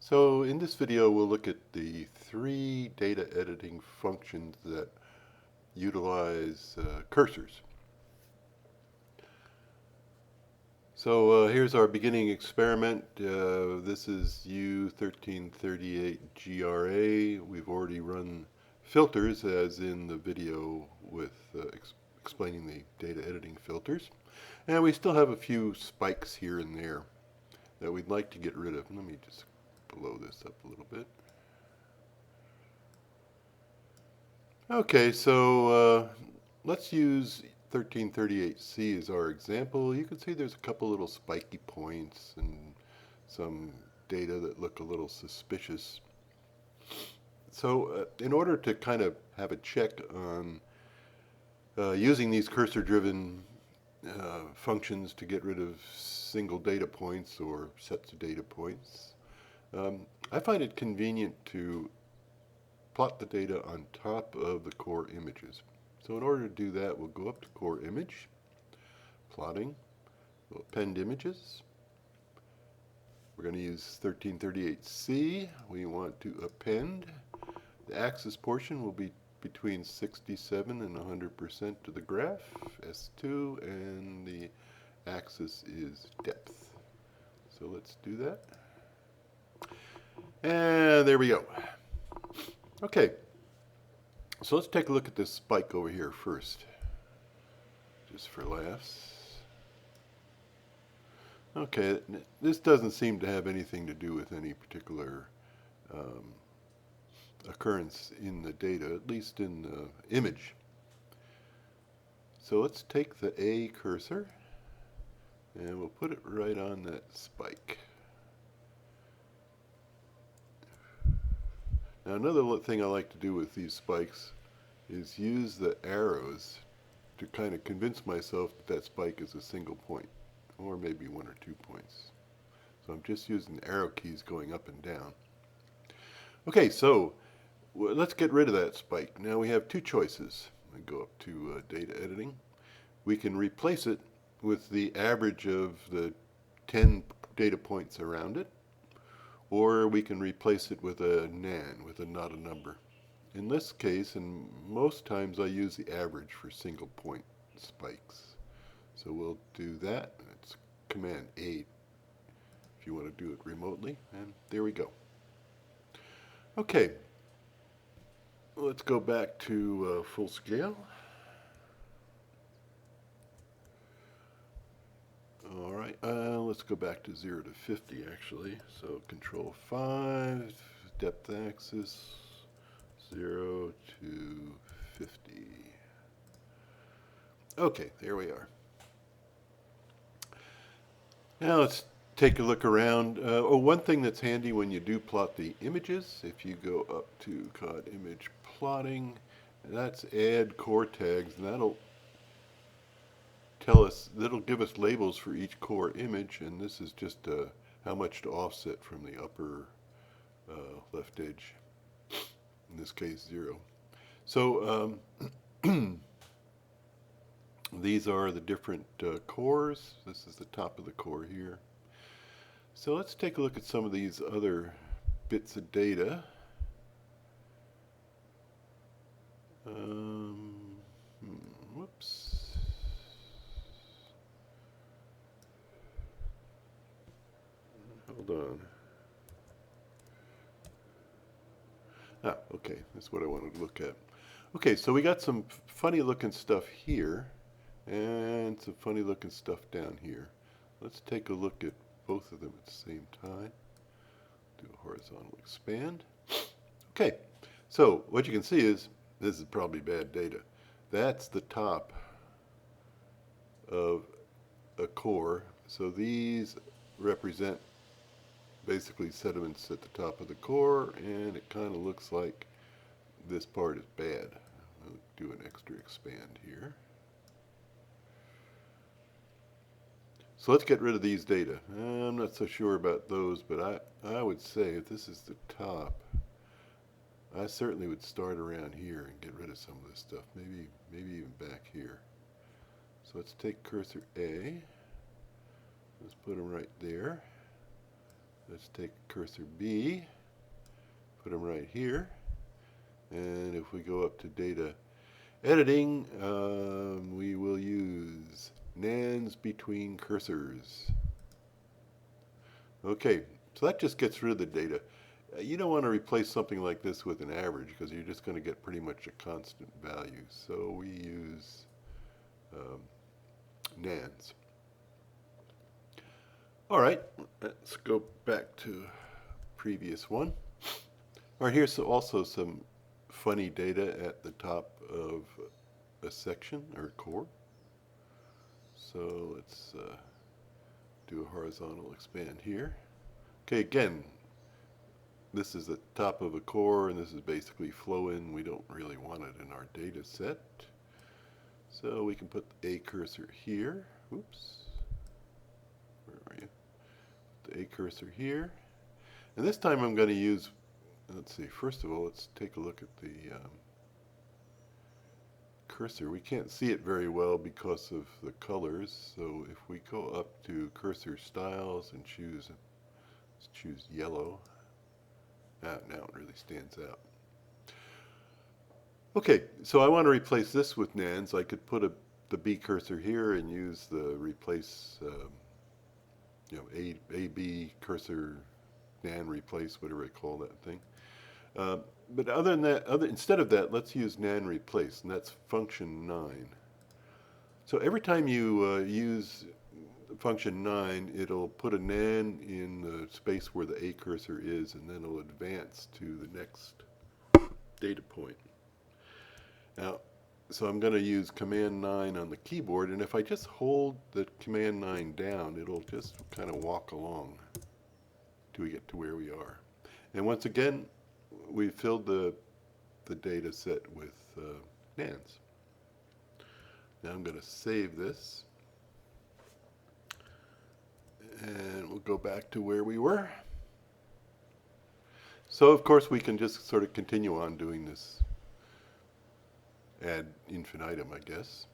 So in this video we'll look at the three data editing functions that utilize cursors. So here's our beginning experiment. This is U1338GRA. We've already run filters as in the video with explaining the data editing filters. And we still have a few spikes here and there that we'd like to get rid of. Let me just blow this up a little bit. Okay, so let's use 1338C as our example. You can see there's a couple little spiky points and some data that look a little suspicious. So in order to kind of have a check on using these cursor-driven functions to get rid of single data points or sets of data points, I find it convenient to plot the data on top of the core images. So in order to do that, we'll go up to core image, plotting, we'll append images. We're going to use 1338C. We want to append. The axis portion will be between 67 and 100% of the graph, S2, and the axis is depth. So let's do that. And there we go. Okay, so let's take a look at this spike over here first, just for laughs. Okay, this doesn't seem to have anything to do with any particular occurrence in the data, at least in the image. So let's take the A cursor and we'll put it right on that spike. Now another thing I like to do with these spikes is use the arrows to kind of convince myself that that spike is a single point, or maybe one or 2 points. So I'm just using the arrow keys going up and down. Okay, so let's get rid of that spike. Now we have two choices. I go up to data editing. We can replace it with the average of the 10 data points around it, or we can replace it with a nan, with a not a number. In this case, and most times I use the average for single point spikes. So we'll do that. It's Command 8 if you want to do it remotely, and there we go. Okay, let's go back to full scale. All right, let's go back to 0 to 50 actually. So Control 5, depth axis, 0 to 50. Okay, there we are. Now let's take a look around. One thing that's handy when you do plot the images, if you go up to COD image plotting, that's add core tags, and that'll give us labels for each core image, and this is just how much to offset from the upper left edge. In this case, 0. So these are the different cores. This is the top of the core here. So let's take a look at some of these other bits of data. Whoops. Hold on. Okay, that's what I wanted to look at. Okay, so we got some funny looking stuff here and some funny looking stuff down here. Let's take a look at both of them at the same time. Do a horizontal expand. Okay, so what you can see is, this is probably bad data. That's the top of a core. So these represent basically sediments at the top of the core, and it kind of looks like this part is bad. I'll do an extra expand here. So let's get rid of these data. I'm not so sure about those, but I would say if this is the top, I certainly would start around here and get rid of some of this stuff, maybe even back here. So let's take cursor A, let's put them right there. Let's take cursor B, put them right here, and if we go up to data editing, we will use nans between cursors. Okay, so that just gets rid of the data. You don't want to replace something like this with an average because you're just going to get pretty much a constant value. So we use nans. All right, let's go back to previous one. All right, here's also some funny data at the top of a section or core. So let's do a horizontal expand here. Okay, again, this is the top of a core, and this is basically flow in. We don't really want it in our data set. So we can put a cursor here. Oops. Where are you? Put the a cursor here. And this time I'm going to use, let's see, first of all, let's take a look at the cursor. We can't see it very well because of the colors. So if we go up to cursor styles and choose, let's choose yellow. Now it really stands out. Okay, so I want to replace this with nans. I could put the B cursor here and use the replace, AB cursor nan replace, whatever I call that thing. But other than that, instead of that, let's use nan replace, and that's function 9. So every time you use function 9, it'll put a nan in the space where the A cursor is, and then it'll advance to the next data point. Now, so I'm going to use command 9 on the keyboard, and if I just hold the command 9 down, it'll just kind of walk along till we get to where we are. And once again, we filled the data set with nans. Now I'm going to save this. And we'll go back to where we were. So of course we can just sort of continue on doing this ad infinitum, I guess.